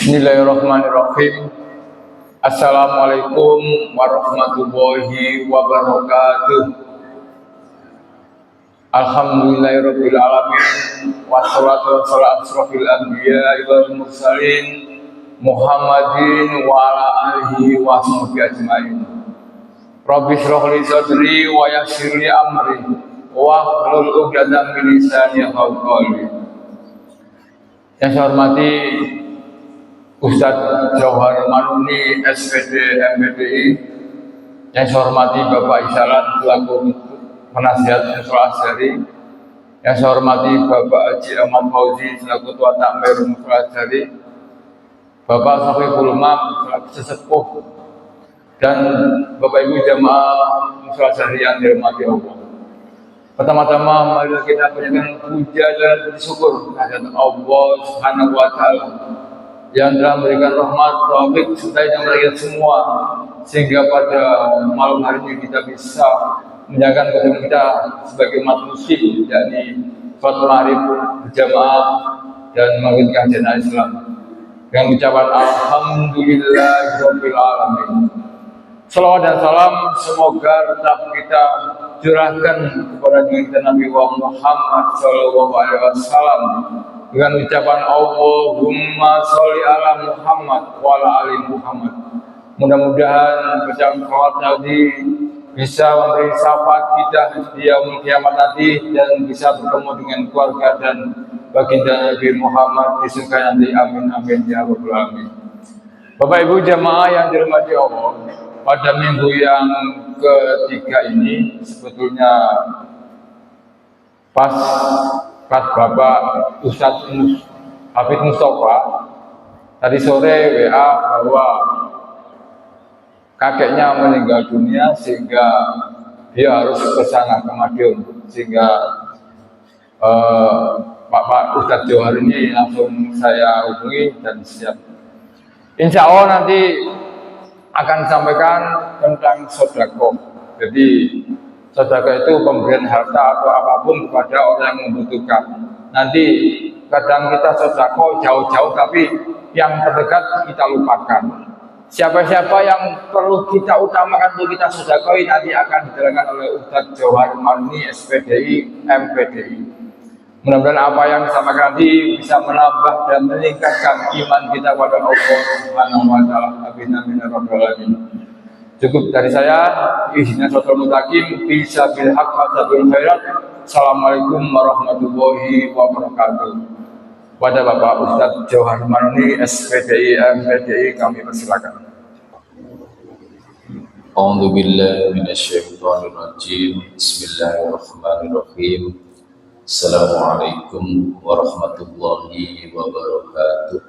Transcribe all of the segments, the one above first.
Bismillahirrahmanirrahim. Assalamualaikum warahmatullahi wabarakatuh. Alhamdulillahirabbil alamin wassalatu wassalamu asrofil anbiya'i wal mursalin Muhammadin wa ala alihi wa sahbihi ajmain. Rabbi shrah li sadri wa yassir li amri wa hlul 'uqdatam min lisani yafqahu qawli. Yang saya hormati Ustadz Jauhar Manuni SPD MPDI, yang saya hormati Bapak Isyarat selaku penasihat Musra Asyari, yang saya hormati Bapak Haji Ahmad Fauzi selaku Ketua Takmir Musra Asyari, Bapak Sofiqul Umam selaku sesepuh, dan Bapak Ibu jamaah Musra Asyari yang dirahmati Allah. Pertama-tama mari kita panjatkan puja dan bersyukur kehadirat Allah Subhanahu wa taala yang telah memberikan rahmat, taufik, serta yang memberikan semua, sehingga pada malam hari ini kita bisa menjalankan kewajiban kita sebagai umat muslim, yakni sholat maghrib berjamaah dan mengikuti kajian Islam dengan ucapan Alhamdulillahirabbil alamin. Salawat dan salam semoga tetap kita curahkan kepada junjungan Nabi Muhammad SAW dengan ucapan Allahumma sholli ala Muhammad wa ala ali Muhammad. Mudah-mudahan bacaan salawat tadi bisa memberi syafaat kita di yaumul kiamat nanti dan bisa bertemu dengan keluarga dan baginda Nabi Muhammad di surga nanti. Amin amin ya rabbal alamin. Bapak Ibu jamaah yang dirahmati Allah, pada minggu yang ketiga ini sebetulnya pas Bapak Ustadz Hafid Mustafa tadi sore WA bahwa kakeknya meninggal dunia sehingga dia harus ke sana ke Madiun, sehingga Pak Ustadz Johar ini langsung saya hubungi dan siap. Insya Allah nanti akan sampaikan tentang sedekah. Jadi sedekah itu pemberian harta atau apapun kepada orang yang membutuhkan. Nanti kadang kita sedekah jauh-jauh tapi yang terdekat kita lupakan. Siapa-siapa yang perlu kita utamakan untuk kita sedekahi nanti akan dijalankan oleh Ustadz Jauhar Manuni SPDI MPDI. Mudah-mudahan apa yang disampaikan nanti bisa menambah dan meningkatkan iman kita kepada Allah Subhanahu wa taala. Amin amin ya rabbal alamin. Cukup dari saya. Ihdinas siratal mustaqim bisa bil haqq wa bil khairat. Assalamualaikum warahmatullahi wabarakatuh. Pada Bapak Ustadz Jauhar Manuni SPDI MPDI kami persilakan. A'udzu billahi minasyaitonir rajim. Bismillahirrahmanirrahim. Assalamualaikum warahmatullahi wabarakatuh.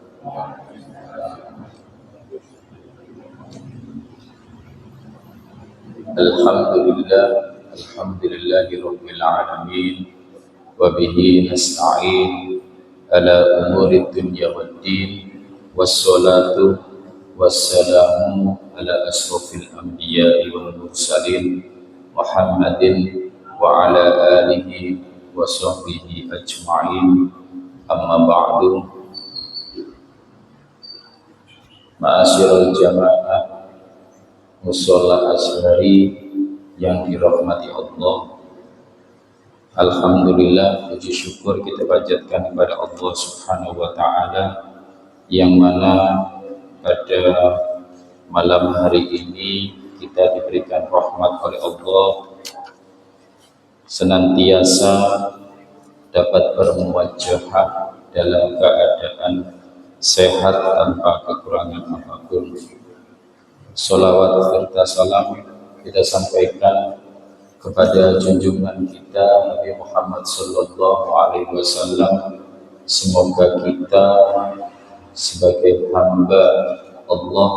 Alhamdulillahi rabbil alamin wa bihi nasta'in ala umuri dunya waddin wassalatu wassalamu ala asrofil anbiya'i wal mursalin Muhammadin wa ala alihi wa sahbihi ajma'in. Amma ba'du. Ma'asyiral jamaah musholla Asyari yang dirahmati Allah, alhamdulillah, puji syukur kita panjatkan kepada Allah Subhanahu wa taala yang mana pada malam hari ini kita diberikan rahmat oleh Allah senantiasa dapat bermuwajahah dalam keadaan sehat tanpa kekurangan apapun. Salawat serta salam kita sampaikan kepada junjungan kita Nabi Muhammad sallallahu alaihi wasallam. Semoga kita sebagai hamba Allah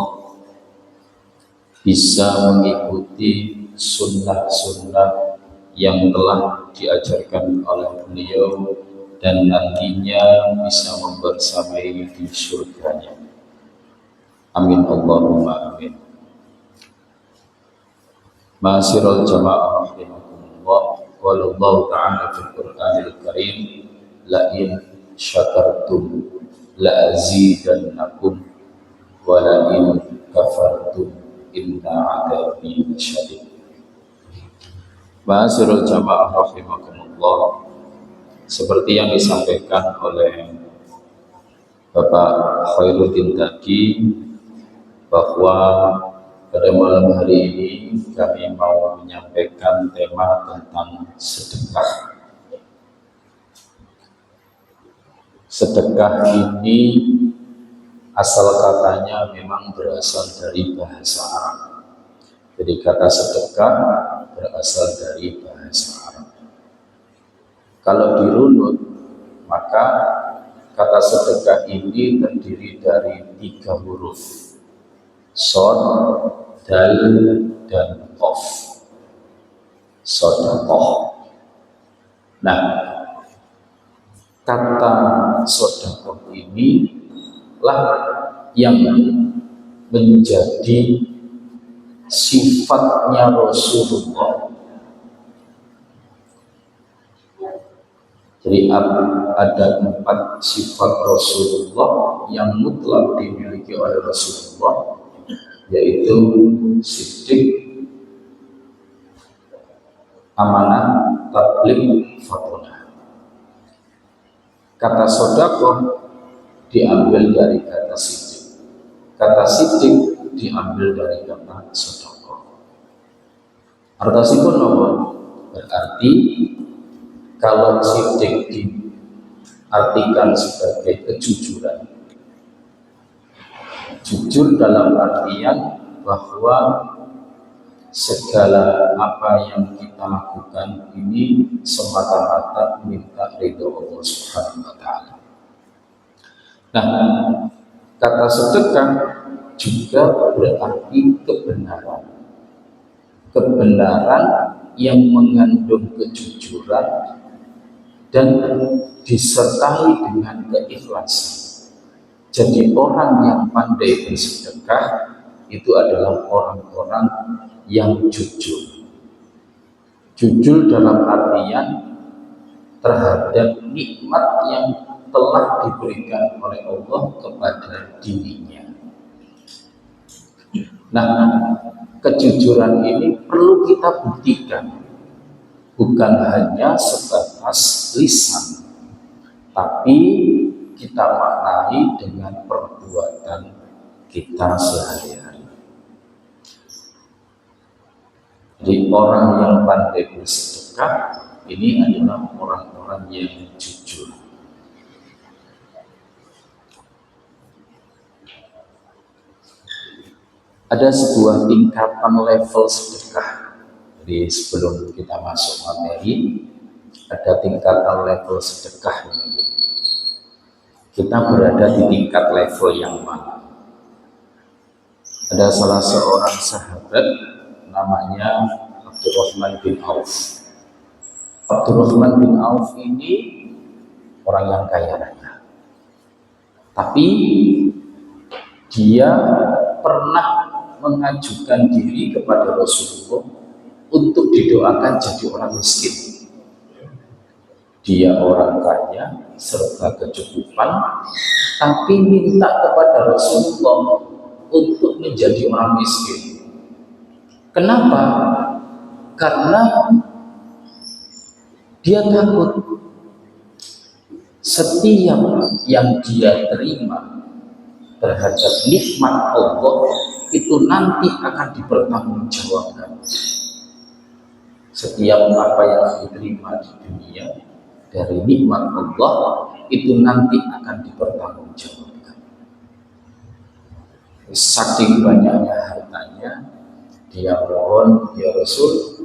bisa mengikuti sunnah-sunnah yang telah diajarkan oleh beliau dan nantinya bisa membersamai di surganya. Amin Allahumma amin. Ma'asyiral jamaah rahimakumullah, qala Allah ta'ala fil Qur'anil Karim, la in syakartum la azidannakum wa la in kafartum inna adzabi lasyadid. Ma'asyiral jamaah rahimakumullah, seperti yang disampaikan oleh Bapak Khairuddin tadi, bahwa pada malam hari ini kami mau menyampaikan tema tentang sedekah. Sedekah ini asal katanya memang berasal dari bahasa Arab. Jadi kata sedekah berasal dari bahasa Arab. Kalau dirunut, maka kata sedekah ini terdiri dari 3 huruf, shod, dal, dan qaf. Sedekah. Nah, kata sedekah ini lah yang menjadi sifatnya Rasulullah. Jadi ada 4 sifat Rasulullah yang mutlak dimiliki oleh Rasulullah, yaitu siddiq, amanah, tabligh, fatonah. Kata sedekah diambil dari kata siddiq. Kata siddiq diambil dari kata sedekah. Artosipun apa? Berarti kalau siddiq diartikan sebagai kejujuran, jujur dalam artian bahwa segala apa yang kita lakukan ini semata-mata minta ridho Allah Subhanahu wa Ta'ala. Nah, kata sedekah juga berarti kebenaran. Kebenaran yang mengandung kejujuran dan disertai dengan keikhlasan. Jadi orang yang pandai bersedekah itu adalah orang-orang yang jujur. Jujur dalam artian terhadap nikmat yang telah diberikan oleh Allah kepada dirinya. Nah, kejujuran ini perlu kita buktikan, bukan hanya sebatas lisan, tapi kita maknai dengan perbuatan kita sehari-hari. Jadi orang yang pandai bersedekah ini adalah orang-orang yang jujur. Ada sebuah tingkatan level sedekah. Jadi sebelum kita masuk materi, ada tingkatan level sedekah ini. Kita berada di tingkat level yang mana? Ada salah seorang sahabat namanya Abdurrahman bin Auf. Abdurrahman bin Auf ini orang yang kaya raya. Tapi dia pernah mengajukan diri kepada Rasulullah untuk didoakan jadi orang miskin. Dia orang kaya serta kecukupan, tapi minta kepada Rasulullah untuk menjadi orang miskin. Kenapa? Karena dia takut setiap yang dia terima terhadap nikmat Allah itu nanti akan dipertanggungjawabkan. Setiap apa yang diterima di dunia dari nikmat Allah itu nanti akan dipertanggungjawabkan. Saking banyaknya hartanya, dia mohon, ya Rasul,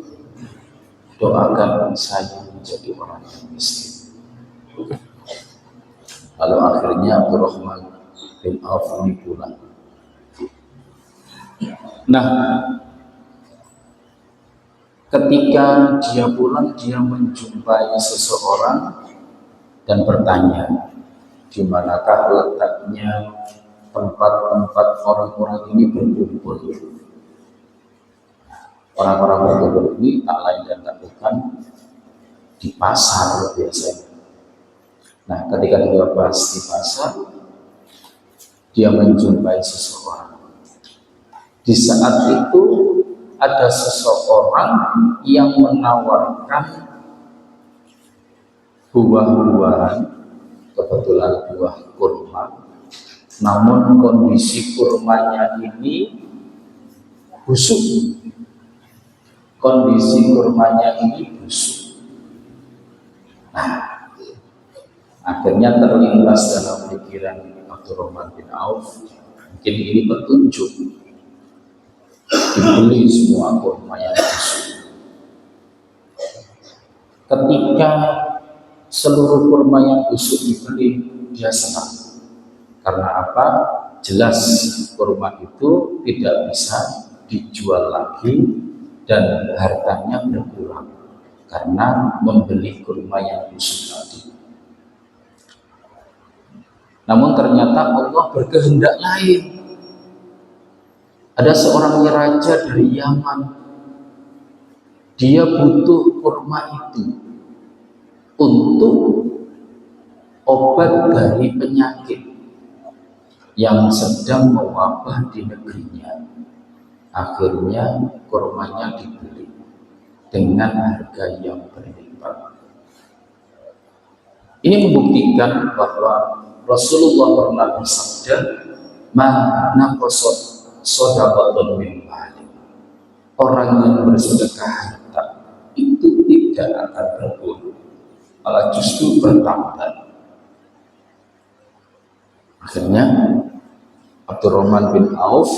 doakan saya menjadi orang yang miskin. Lalu akhirnya Abdurrahman bin Auf ini pulang. Nah, ketika dia pulang, dia menjumpai seseorang dan bertanya, di manakah letaknya tempat-tempat orang-orang ini berkumpul. Orang-orang berkumpul ini tak lain dan tak bukan di pasar biasanya. Nah, ketika dia bahas di pasar, dia menjumpai seseorang. Di saat itu ada seseorang yang menawarkan buah-buahan, kebetulan buah kurma, namun kondisi kurmanya ini busuk. Nah, akhirnya terlintas dalam pikiran Abdurrahman bin Auf, mungkin ini petunjuk, dibeli semua kurma yang busuk. Ketika seluruh kurma yang busuk dibeli, dia senang. Karena apa? Jelas kurma itu tidak bisa dijual lagi dan harganya berkurang karena membeli kurma yang busuk tadi. Namun ternyata Allah berkehendak lain. Ada seorang raja dari Yaman. Dia butuh kurma itu untuk obat dari penyakit yang sedang mewabah di negerinya. Akhirnya kurmanya dibeli dengan harga yang berlipat. Ini membuktikan bahwa Rasulullah pernah bersabda, "Man naqasat shadaqatun min mali." Orang yang bersedekah harta itu tidak akan berkurang, malah justru bertambah. Akhirnya Abdurrahman bin Auf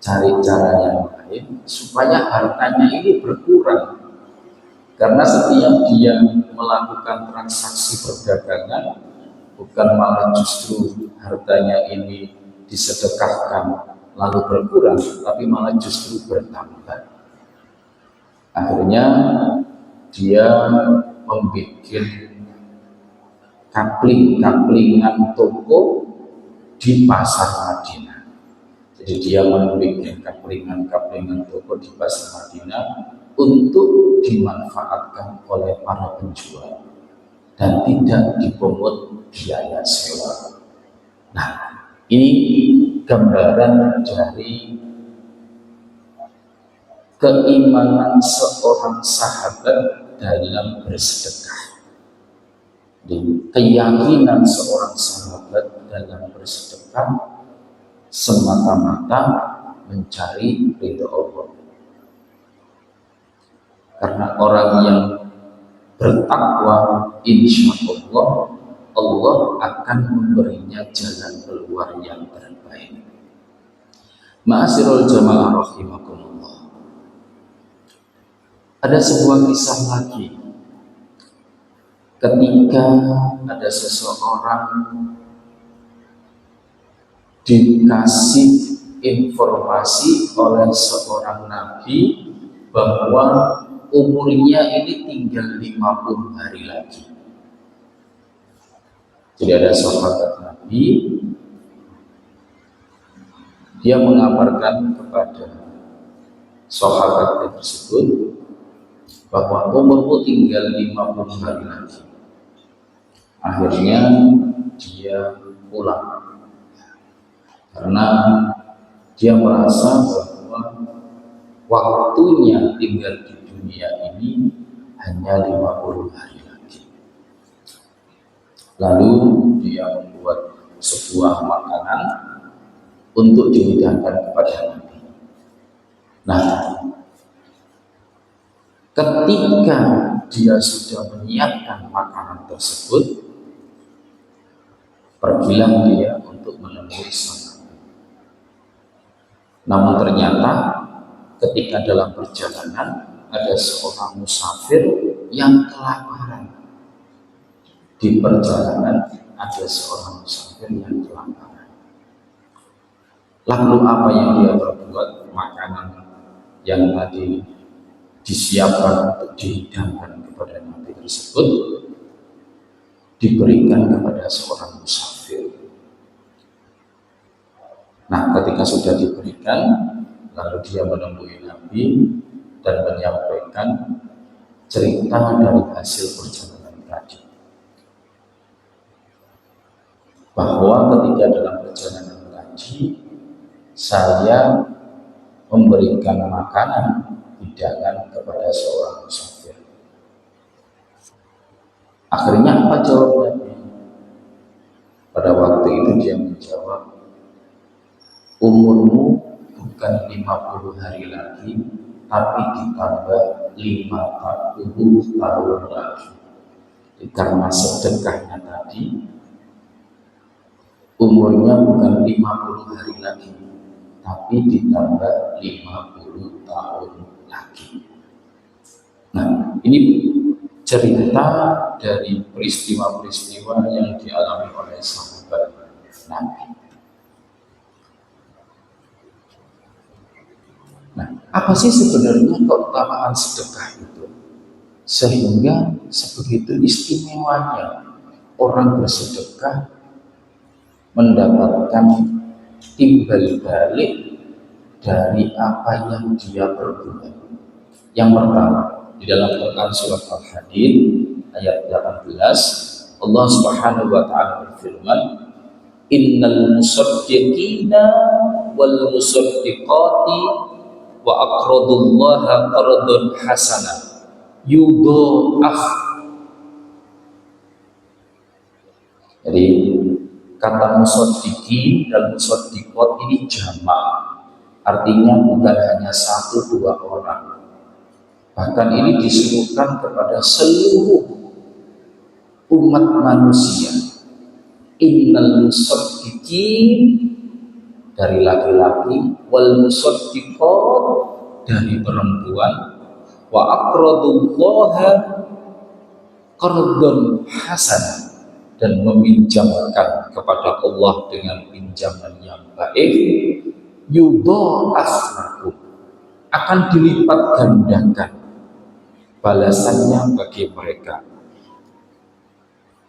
cari cara yang lain supaya hartanya ini berkurang. Karena setiap dia melakukan transaksi perdagangan, bukan malah justru hartanya ini disedekahkan lalu berkurang, tapi malah justru bertambah. Akhirnya dia membuat kapling-kaplingan toko di pasar Madinah. Jadi dia membuat kaplingan toko di pasar Madinah untuk dimanfaatkan oleh para penjual dan tidak dipungut biaya sewa. Nah, ini gambaran dari keimanan seorang sahabat dalam bersedekah. Keyakinan seorang sahabat dalam bersedekah semata-mata mencari ridho Allah. Karena orang yang bertakwa, insya Allah, Allah akan memberinya jalan keluar yang terbaik. Ma'asirul jamaah rahimakumullah. Ada sebuah kisah lagi. Ketika ada seseorang dikasih informasi oleh seorang nabi bahwa umurnya ini tinggal 50 hari lagi. Jadi ada sahabat Nabi, dia mengabarkan kepada sahabat tersebut bahwa umurmu tinggal 50 hari lagi. Akhirnya dia pulang karena dia merasa bahwa waktunya tinggal di dunia ini hanya 50 hari lagi. Lalu dia membuat sebuah makanan untuk dihidangkan kepada Nabi. Nah, ketika dia sudah menyiapkan makanan tersebut, pergilah dia untuk menemui sang Nabi. Namun ternyata ketika dalam perjalanan ada seorang musafir yang kelaparan. Di perjalanan ada seorang musafir yang kelaparan. Lalu apa yang dia perbuat? Makanan yang tadi disiapkan untuk dihidangkan kepada Nabi tersebut diberikan kepada seorang musafir. Nah, ketika sudah diberikan, lalu dia menemui Nabi dan menyampaikan cerita dari hasil perjalanan tadi. bahwa ketika dalam perjalanan haji saya memberikan makanan hidangan kepada seorang musafir. Akhirnya apa jawabnya? Pada waktu itu dia menjawab, umurmu bukan 50 hari lagi, tapi ditambah 50 tahun lagi. Karena sedekahnya tadi, umurnya bukan 50 hari lagi, tapi ditambah 50 tahun lagi. Nah, ini cerita dari peristiwa-peristiwa yang dialami oleh sahabat Nabi. Nah, apa sih sebenarnya keutamaan sedekah itu? Sehingga sebegitu istimewanya orang bersedekah mendapatkan timbal balik dari apa yang dia perbuat. Yang pertama, di dalam Quran surat Al-Hadid ayat 18, Allah Subhanahu wa taala berfirman, innal musaddiqina wal musaddiqati wa aqradullaha qardan hasana yudha'af. Jadi kata musaddiqin dan musaddiqat ini jamak, artinya bukan hanya 1-2 orang, bahkan ini disuruhkan kepada seluruh umat manusia. Innal musaddiqin dari laki-laki, wal musaddiqat dari perempuan, wa aqradullaha qardan hasan, dan meminjamkan kepada Allah dengan pinjaman yang baik, yudha'af lakum, akan dilipat gandakan balasannya bagi mereka,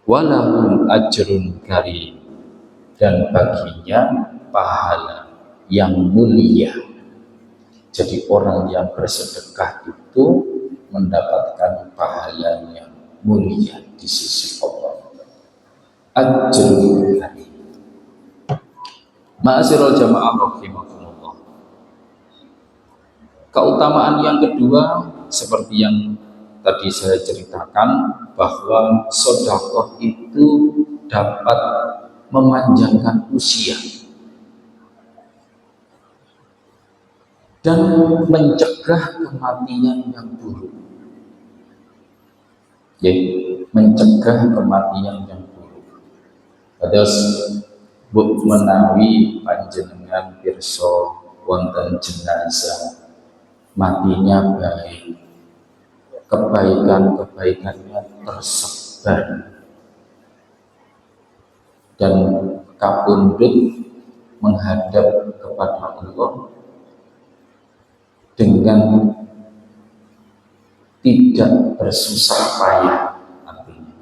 walahum ajrun karim, dan baginya pahala yang mulia. Jadi orang yang bersedekah itu mendapatkan pahala yang mulia di sisi Allah. Ajrun karim. Ma'asyiral jamaah rahimakumullah. Keutamaan yang kedua, seperti yang tadi saya ceritakan, bahwa sedekah itu dapat memanjangkan usia dan mencegah kematian yang buruk. Ya, mencegah kematian yang buruk. Terus menawi panjenengan pirsa wonten jenazah matinya baik, kebaikan-kebaikannya tersebar, dan kapundhut menghadap kepada Allah dengan tidak bersusah payah. Artinya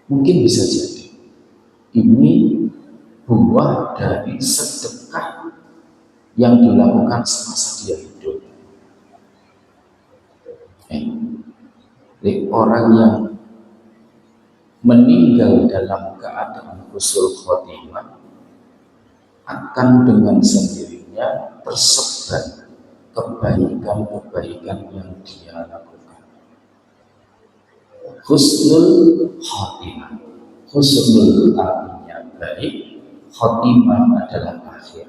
mungkin bisa jadi ini buah dari sedekah yang dilakukan semasa dia hidup. Orang yang meninggal dalam keadaan husnul khotimah akan dengan sendirinya tersebar kebaikan-kebaikan yang dia lakukan. Husnul khotimah, husnul artinya baik, khotimah adalah akhir,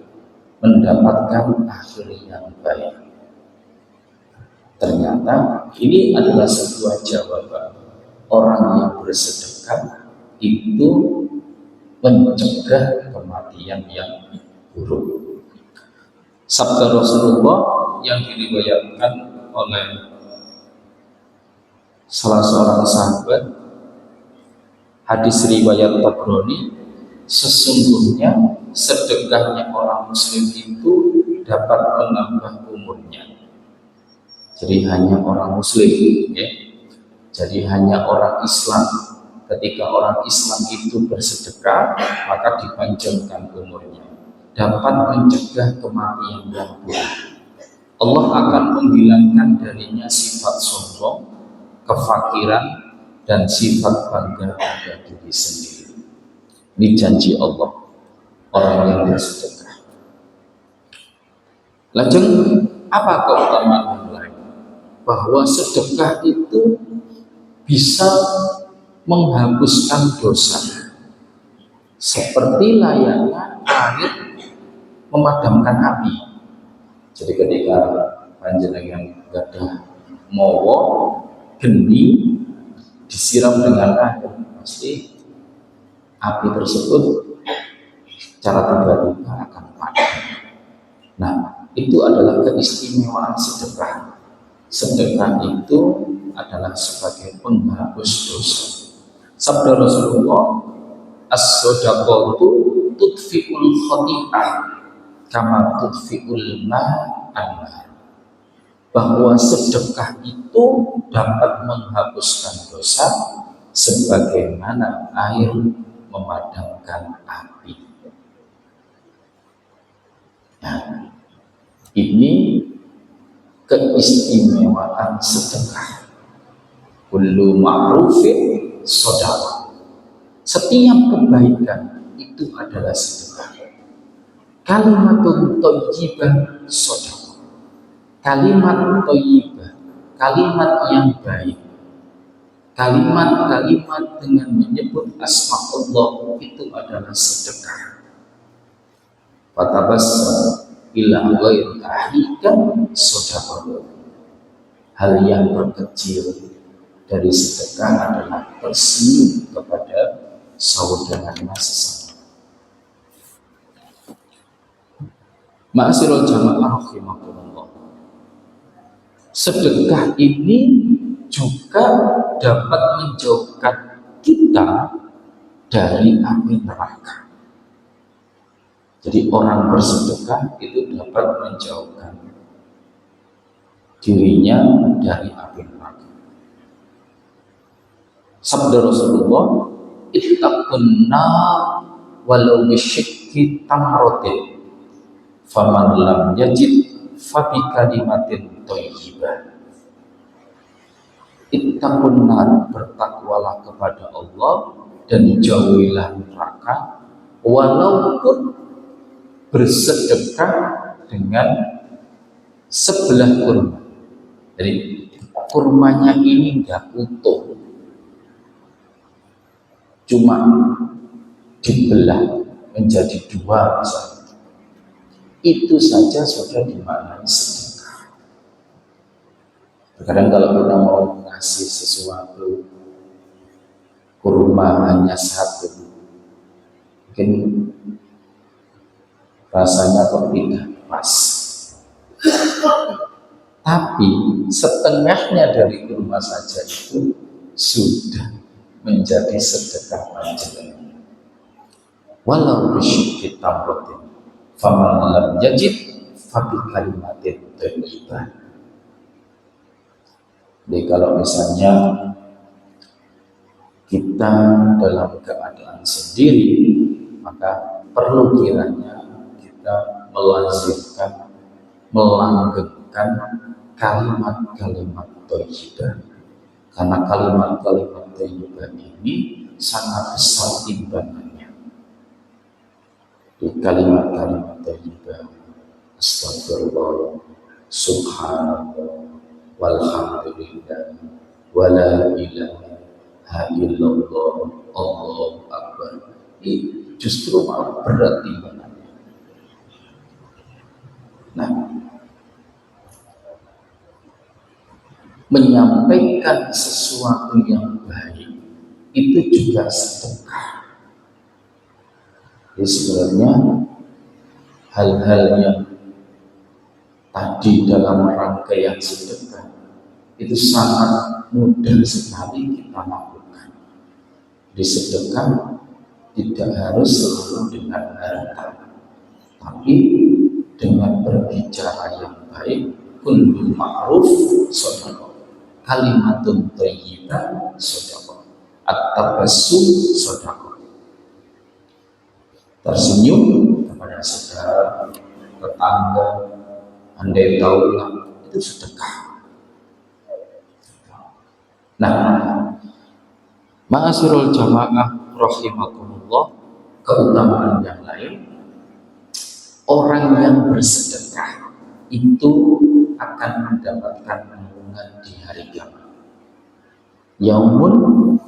mendapatkan akhir yang baik. Ternyata ini adalah sebuah jawaban. Orang yang bersedekah itu mencegah kematian yang buruk. Sabda Rasulullah yang diriwayatkan oleh salah seorang sahabat, hadis riwayat Tabrani, sesungguhnya sedekahnya orang muslim itu dapat menambah umurnya. Jadi hanya orang muslim, ya. Jadi hanya orang Islam. Ketika orang Islam itu bersedekah, maka dipanjangkan umurnya, dapat mencegah kematian yang buruk. Allah akan menghilangkan darinya sifat sombong, kefakiran, dan sifat bangga pada diri sendiri. Ini janji Allah orang yang bersedekah. Lajeng apa keutamaan yang lain? Bahwa sedekah itu bisa menghapuskan dosa, seperti layaknya air memadamkan api. Jadi ketika panjenengan gadah mawa geni disiram dengan air, pasti api tersebut secara tiba-tiba akan padam. Nah, itu adalah keistimewaan sedekah. Sedekah itu adalah sebagai penghapus dosa. Sabda Rasulullah, as-shadaqatu tudfi'ul khati'ah kama tudfi'ul ma'an. Bahwa sedekah itu dapat menghapuskan dosa sebagaimana air memadamkan api. Nah, ini keistimewaan sedekah. Kullu ma'rufin shadaqah. Setiap kebaikan itu adalah sedekah. Kalimatun thayyibah shadaqah. Kalimat thayyibah, kalimat yang baik, kalimat-kalimat dengan menyebut asma Allah itu adalah sedekah. Fatabassa ila ghairi ahika shadaqah. Hal yang terkecil dari sedekah adalah tersenyum kepada saudaranya sesama. Ma'asyiral jamaah rahimakumullah. Sedekah ini juga dapat menjauhkan kita dari api neraka. Jadi orang bersedekah itu dapat menjauhkan dirinya dari api neraka. Sabda Rasulullah, ittaqun nar walau bisyikki tamratin faman lam yajid fa bi kalimatin thayyibah. Ittaqun nar, bertakwalah kepada Allah dan jauhilah neraka walaupun bersedekah dengan sebelah kurma. Jadi kurmanya ini enggak utuh, cuma dibelah menjadi dua misalnya. Itu saja sudah dimaknai sedekah. Kadang kalau kita mau ngasih sesuatu, kurma hanya satu, mungkin rasanya kok tidak pas. Tapi setengahnya dari kurma saja itu sudah menjadi sedekah panjenengan. Walau bisyikki tamratin faman lam yajid fa bi kalimatin thayyibah. Jadi kalau misalnya kita dalam keadaan sendiri, maka perlu kiranya kita melazimkan, melanggengkan kalimat-kalimat thayyibah. Karena kalimat-kalimat thayyibah ini sangat besar timbangannya. Di kalimat-kalimat thayyibah, astagfirullah, subhanallah, walhamdulillah, wala ilaha illallah, Allahu akbar. Ini justru malah berat timbangannya. Nah, menyampaikan sesuatu yang baik itu juga sedekah. Jadi sebenarnya hal-hal yang tadi dalam rangkaian sedekah itu sangat mudah sekali kita lakukan. Di sedekah tidak harus selalu dengan harta, tapi dengan berbicara yang baik. Kullu ma'ruf shadaqah, kalimatun thayyibah shadaqah, at-tabassum shadaqah. Tersenyum kepada saudara, tetangga, andai taulah, itu sedekah. Nah, ma'asyiral jamaah rahimakumullah, keutamaan yang lain, orang yang bersedekah itu akan mendapatkan naungan di hari kiamat. Yaumun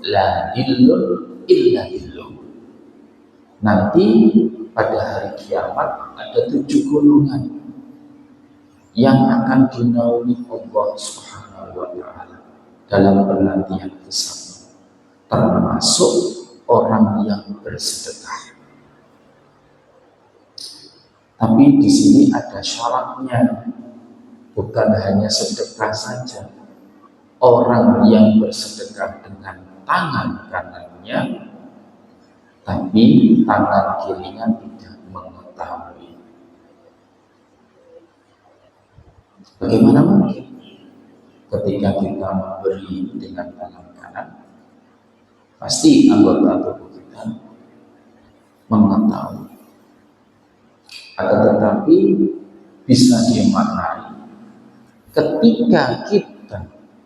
la dhillun illa dhilluh. Nanti pada hari kiamat ada 7 golongan yang akan dinaungi Allah Subhanahu wa Ta'ala dalam penantian kesana, termasuk orang yang bersedekah. Tapi di sini ada syaratnya, bukan hanya sedekah saja. Orang yang bersedekah dengan tangan kanannya, tapi tangan kirinya tidak mengetahui. Bagaimana mungkin ketika kita memberi dengan tangan kanan, pasti anggota tubuh kita mengetahui. Akan tetapi bisa dimaknai ketika kita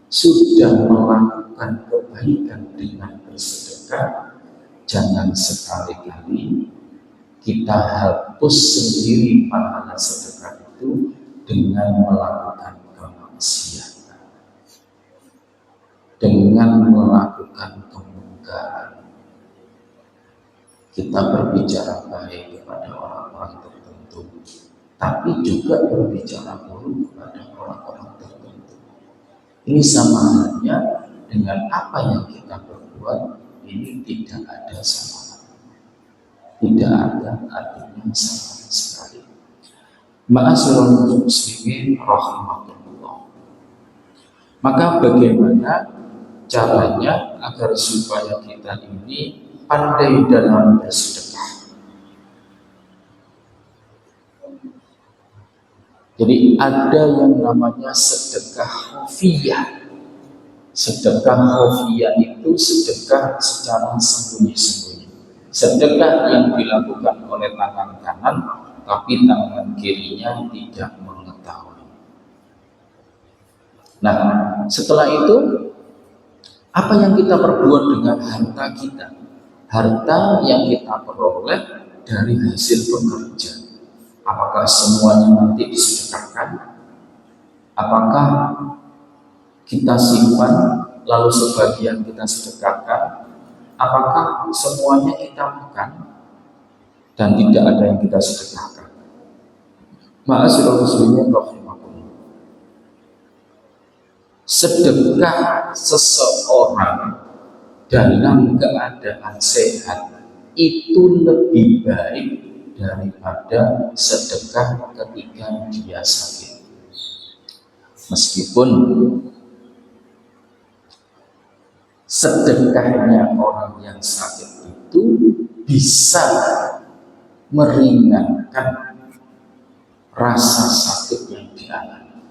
sudah melakukan kebaikan dengan bersedekah, jangan sekali-kali kita hapus sendiri pahala sedekah itu dengan melakukan kemaksiatan, dengan melakukan kemungkaran. Kita berbicara baik kepada orang-orang tertentu, tapi juga berbicara buruk kepada orang-orang tertentu. Ini sama halnya dengan apa yang kita berbuat, ini tidak ada sama, tidak ada artinya sama sekali. Ma'asyiral muslimin rahimakumullah. Maka bagaimana caranya agar supaya kita ini pandai dalam bersedekah? Jadi ada yang namanya sedekah khafiyah. Sedekah khafiyah itu sedekah secara sembunyi-sembunyi. Sedekah yang dilakukan oleh tangan kanan, tapi tangan kirinya tidak mengetahui. Nah, setelah itu, apa yang kita perbuat dengan harta kita? Harta yang kita peroleh dari hasil bekerja. Apakah semuanya nanti disedekahkan? Apakah kita simpan lalu sebagian kita sedekahkan? Apakah semuanya kita makan dan tidak ada yang kita sedekahkan? Ma'asyiral muslimin rahimakumullah. Sedekah seseorang dalam keadaan sehat itu lebih baik daripada sedekah ketika dia sakit. Meskipun sedekahnya orang yang sakit itu bisa meringankan rasa sakit yang dialami.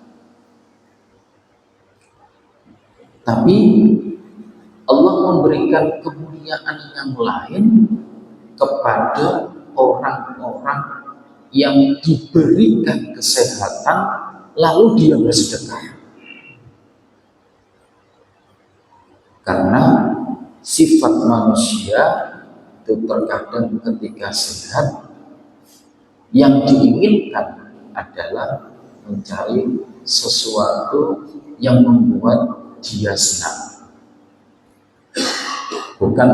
Tapi Allah memberikan kemuliaan yang lain kepada orang-orang yang diberikan kesehatan lalu dia bersedekah. Karena sifat manusia itu terkadang ketika sehat yang diinginkan adalah mencari sesuatu yang membuat dia senang, bukan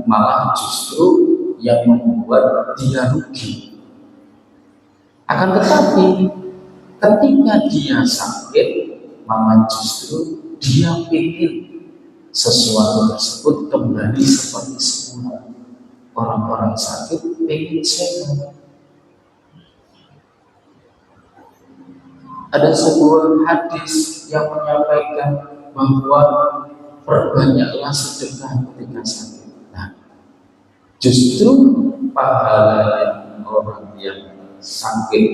malah justru yang membuat dia rugi. Akan tetapi ketika dia sakit, malah justru dia ingin sesuatu tersebut kembali seperti semula. Orang-orang sakit ingin sehat. Ada sebuah hadis yang menyampaikan bahwa perbanyaklah sedekah ketika sakit. Nah, justru pahala orang yang sakit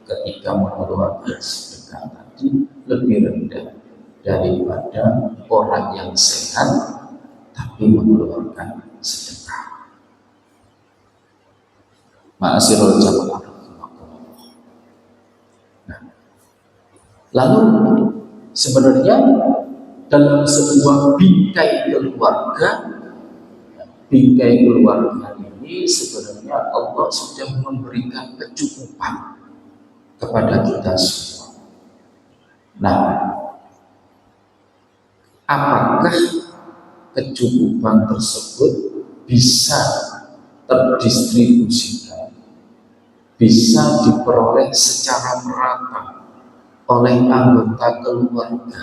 ketika mengeluarkan sedekah tadi lebih rendah daripada orang yang sehat tapi mengeluarkan sedekah. Ma'asyiral jamaah. Nah, lalu sebenarnya dalam sebuah bingkai keluarga ini ini sebenarnya Allah sudah memberikan kecukupan kepada kita semua. Nah, apakah kecukupan tersebut bisa terdistribusikan, bisa diperoleh secara merata oleh anggota keluarga?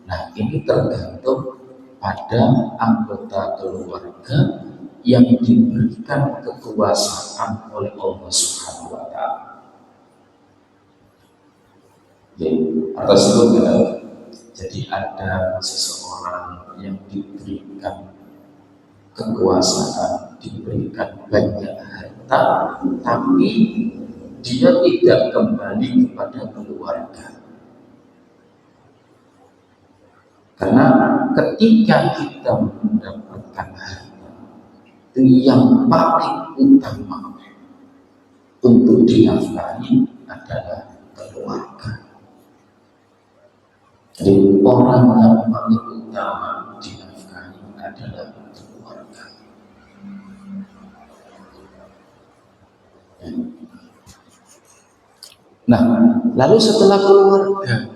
Nah, ini tergantung pada anggota keluarga yang diberikan kekuasaan oleh Allah Subhanahu wa Ta'ala. Atas itu jadi ada seseorang yang diberikan kekuasaan, diberikan banyak harta, tapi dia tidak kembali kepada keluarga. Karena ketika kita mendapatkan harta, itu yang paling utama untuk dinafkahi adalah keluarga. Jadi orang yang paling utama dinafkahi adalah keluarga. Nah, lalu setelah keluarga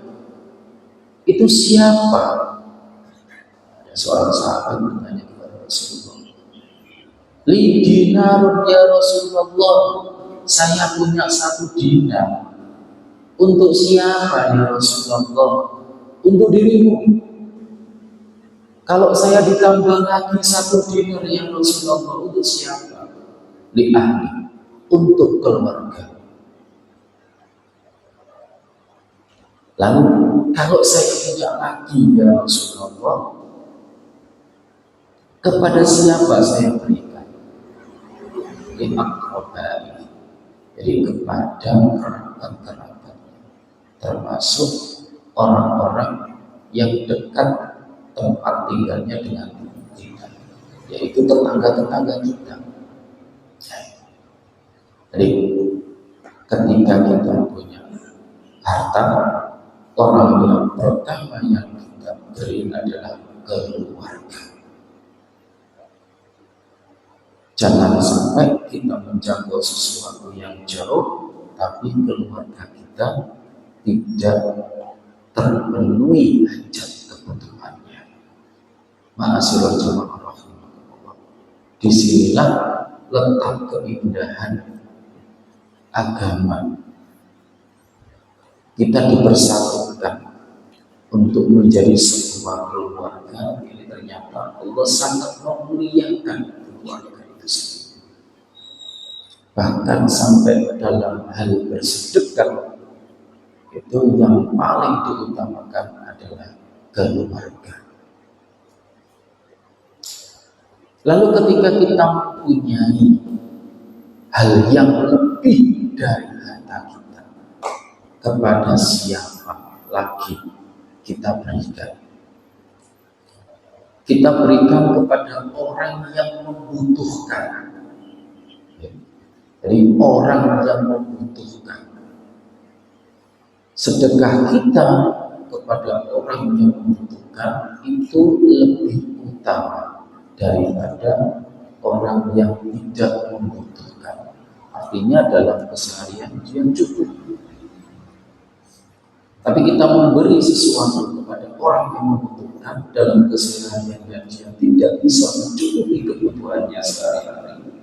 itu siapa? Ada seorang sahabat bertanya kepada Rasulullah, "Li dinarun ya Rasulullah, saya punya 1 dinar. Untuk siapa ya Rasulullah? Untuk dirimu. Kalau saya ditambah lagi 1 dinar ya Rasulullah, untuk siapa? Li ahli, untuk keluarga. Lalu kalau saya tidak lagi ya Rasulullah, kepada siapa saya berikan? Li aqrabai, jadi kepada kerabat-kerabat, termasuk orang-orang yang dekat tempat tinggalnya dengan kita, yaitu tetangga-tetangga kita. Jadi ketika kita punya harta, orang yang pertama yang kita beri adalah keluarga. Jangan sampai kita menjangkau sesuatu yang jauh, tapi keluarga kita tidak terpenuhi hajat kebutuhannya. Ma'asyiral jamaah rahimahullah. Disinilah letak keindahan agama. Kita dipersatukan untuk menjadi sebuah keluarga. Ini ternyata Allah sangat memuliakan keluarga itu sendiri. Bahkan sampai dalam hal bersedekah, itu yang paling diutamakan adalah keluarga. Lalu ketika kita mempunyai hal yang lebih dari harta kita, kepada siapa lagi kita berikan? Kita berikan kepada orang yang membutuhkan. Jadi orang yang membutuhkan. Sedekah kita kepada orang yang membutuhkan itu lebih utama daripada orang yang tidak membutuhkan. Artinya dalam keseharian dia cukup. Tapi kita memberi sesuatu kepada orang yang membutuhkan dalam keseharian dan dia tidak bisa mencukupi kebutuhannya sehari-hari.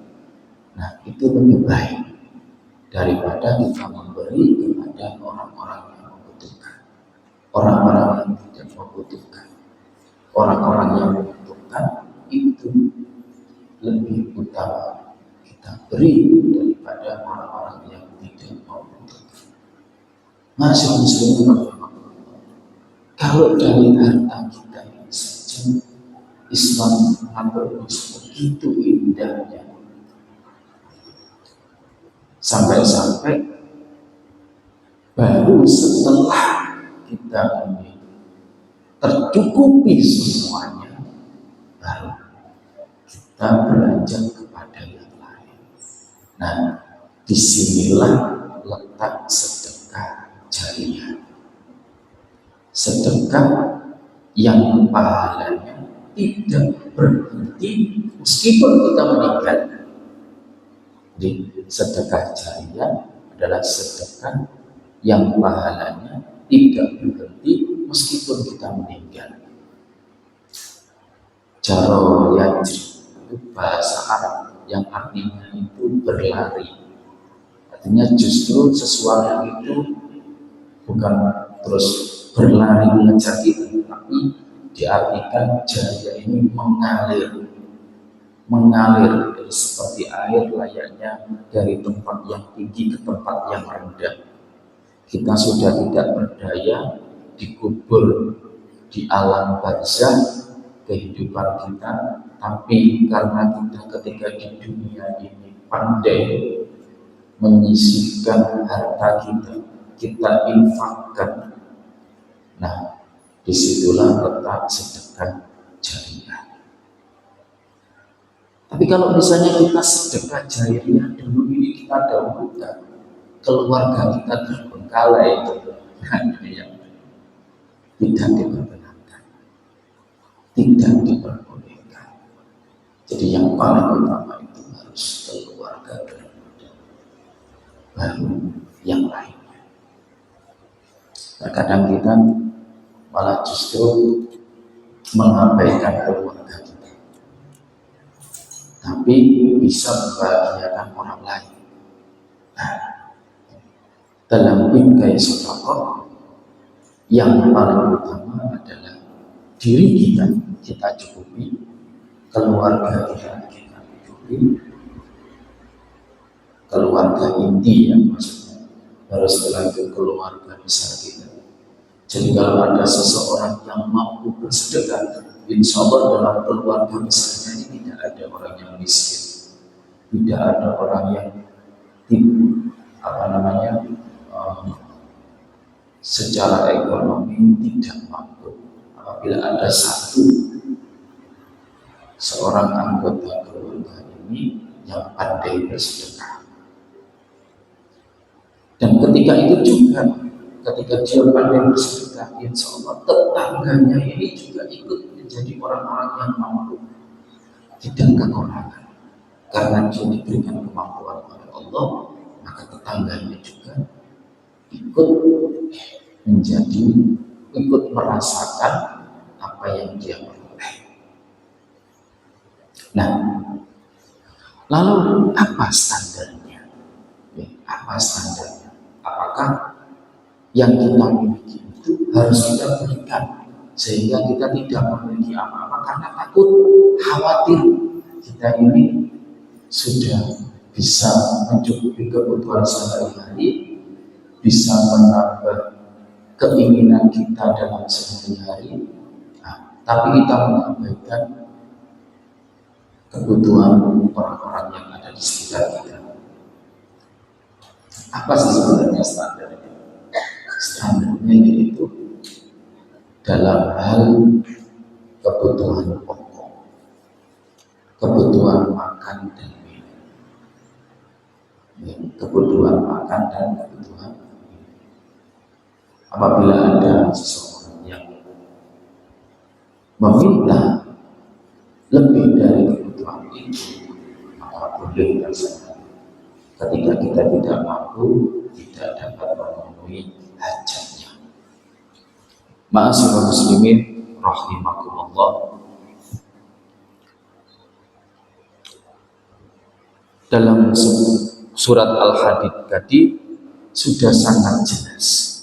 Nah, itu lebih baik daripada kita memberi kepada orang-orang yang membutuhkan. Orang-orang yang tidak membutuhkan. Orang-orang yang membutuhkan itu lebih utama kita beri daripada orang-orang yang tidak membutuhkan. Masih muslim, kalau dari harta kita ini saja Islam mengatur begitu indahnya. Sampai-sampai baru setelah kita ini tercukupi semuanya, baru kita beranjak kepada yang lain. Nah, disinilah letak sedekah jariah. Sedekah yang pahalanya tidak berhenti meskipun kita meninggal. Jadi sedekah jariyah adalah sedekah yang pahalanya tidak berhenti meskipun kita meninggal. Jaro yajri itu bahasa Arab yang artinya itu berlari. Artinya justru sesuatu itu bukan terus berlari mengejar kita, tapi diartikan jaya ini mengalir seperti air layaknya dari tempat yang tinggi ke tempat yang rendah. Kita sudah tidak berdaya, dikubur di alam barzah kehidupan kita, tapi karena kita ketika di dunia ini pandai menyisihkan harta kita infakkan. Nah, disitulah letak sedekah jariyah. Tapi kalau misalnya kita sedekah jariyah dulu ini kita dahulukan, keluarga kita terbengkalai, nah ini yang tidak diperkenankan, tidak diperbolehkan. Jadi yang paling utama itu harus keluarga dulu, baru yang lainnya. Terkadang kita malah justru mengabaikan keluarga kita, tapi bisa membahagiakan orang lain. Nah, dalam bingkai sedekah yang paling utama adalah diri kita cukupi, keluarga kita cukupi, keluarga inti ya maksudnya, baru setelah itu keluarga besar kita. Jadi kalau ada seseorang yang mampu bersedekah, insya Allah dalam keluarga besarnya ini tidak ada orang yang miskin, tidak ada orang yang secara ekonomi tidak mampu. Apabila ada seorang anggota keluarga ini yang pandai bersedekah, dan ketika itu juga ketika dia pandai bersedekah, insya Allah tetangganya ini juga ikut menjadi orang-orang yang mampu, tidak kekurangan. Karena dia diberikan kemampuan oleh Allah, maka tetangganya juga ikut merasakan apa yang dia peroleh. Nah, lalu apa standarnya? Apa standarnya? Apakah yang kita miliki itu harus kita berikan sehingga kita tidak memiliki apa-apa karena takut, khawatir kita ini sudah bisa mencukupi kebutuhan sehari-hari, bisa menambah keinginan kita dalam sehari-hari, tapi kita mengabaikan kebutuhan orang-orang yang ada di sekitar kita. Apa sih sebenarnya standarnya? Standarnya yaitu dalam hal kebutuhan pokok, kebutuhan makan dan minum, kebutuhan makan dan kebutuhan minum. Apabila ada seseorang yang meminta lebih dari kebutuhan itu, maka boleh terserah. Ketika kita tidak mampu, tidak dapat memenuhi hajatnya. Ma'asyiral muslimin rahimakumullah. Dalam surat Al-Hadid tadi sudah sangat jelas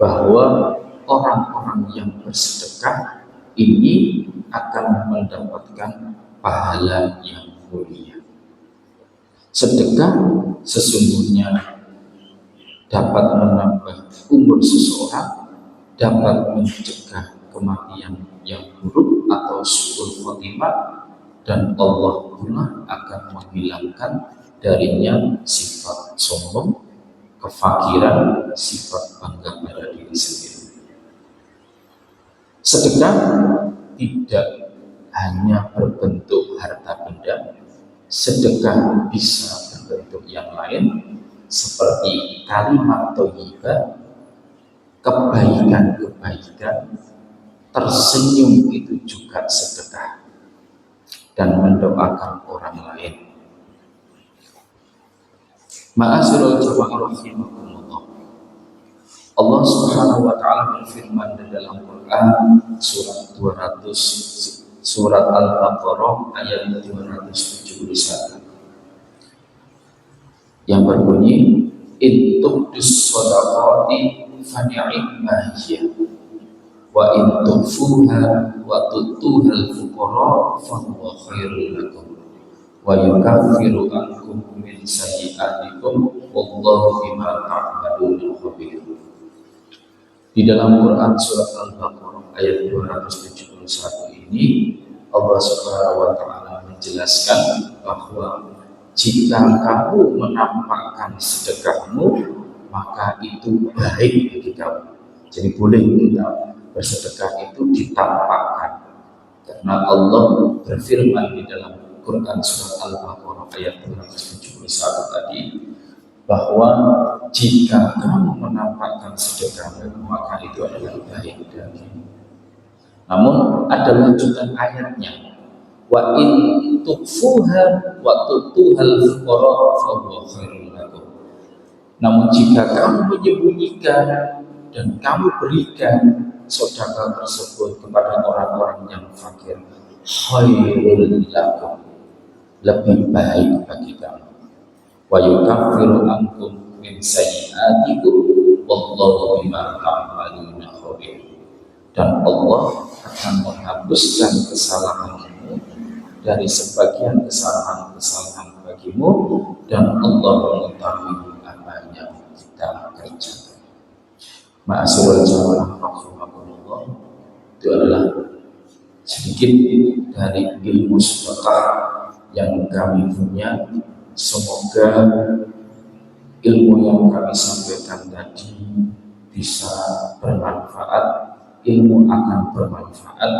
bahwa orang-orang yang bersedekah ini akan mendapatkan pahala yang mulia. Sedekah sesungguhnya dapat menambah umur seseorang, dapat mencegah kematian yang buruk atau su'ul khotimah, dan Allah pula akan menghilangkan darinya sifat sombong, kefakiran, sifat bangga pada diri sendiri. Sedekah tidak hanya berbentuk harta benda, sedekah bisa berbentuk yang lain seperti kalimat thayyibah, kebaikan-kebaikan, tersenyum itu juga sedekah, dan mendoakan orang lain. Ma'asyiral jamaah rahimakumullah. Allah Subhanahu wa taala berfirman di dalam Quran surat 200 surat Al-Baqarah ayat 271 yang berbunyi in tubdus shadaqati fa ni'ma hiya wa in tukhfuha wa tutuhal fuqara fa huwa khairul lakum wa yukaffiru ankum min sayyi'atikum wallahu bima ta'maluna khabir. Di dalam Quran surat Al-Baqarah ayat 271 ini Allah Subhanahu wa taala menjelaskan bahwa jika kamu menampakkan sedekahmu maka itu baik bagi kamu. Jadi boleh kita bersedekah itu ditampakkan karena Allah berfirman di dalam Quran surat Al-Baqarah ayat 271 tadi bahwa jika kamu menampakkan sedekahmu maka itu adalah baik bagimu. Namun ada lanjutan ayatnya, wa in tukfuha wa tutuhal fuqara fa huwa khairul lakum. Namun jika kamu menyembunyikan dan kamu berikan sedekah tersebut kepada orang-orang yang fakir, khairul lakum, lebih baik bagi kamu. Wa yukaffiru ankum min sayyi'atikum wallahu bima ta'maluna khabir. Dan Allah akan menghapuskan kesalahanmu dari sebagian kesalahan-kesalahan bagimu dan Allah mengetahui apa yang kita kerjakan. Ma'asyiral jamaah rahimakumullah, itu adalah sedikit dari ilmu sedekah yang kami punya. Semoga ilmu yang kami sampaikan tadi bisa bermanfaat. Ilmu akan bermanfaat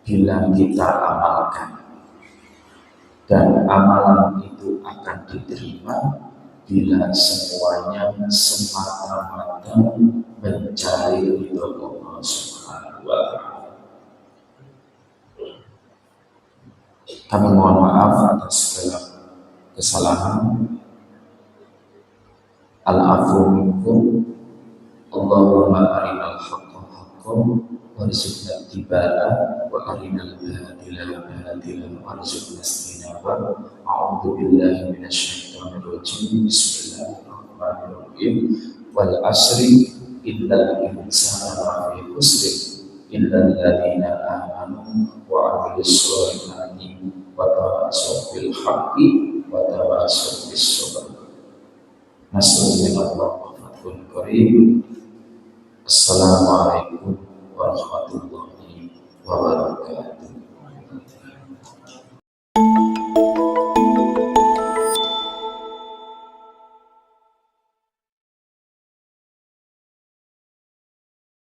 bila kita amalkan, dan amalan itu akan diterima bila semuanya semata-mata mencari ridho Allah Subhanahu wa taala. Kami mohon maaf atas segala kesalahan. Al-afu minkum. Allahumma arinal haqqa haqqan warzuqna ittiba'ah wa arinal batila batilan warzuqna ijtinabah. A'udzu billahi minasyaitonir rajim. Bismillahirrahmanirrahim. Wal asri innal insana lafi khusr illal ladzina amanu wa 'amilus sholihati wa tawassaw bil haqqi wa tawassaw bis sabr. Nasallallahu fathul karim. Assalamualaikum warahmatullahi wabarakatuh.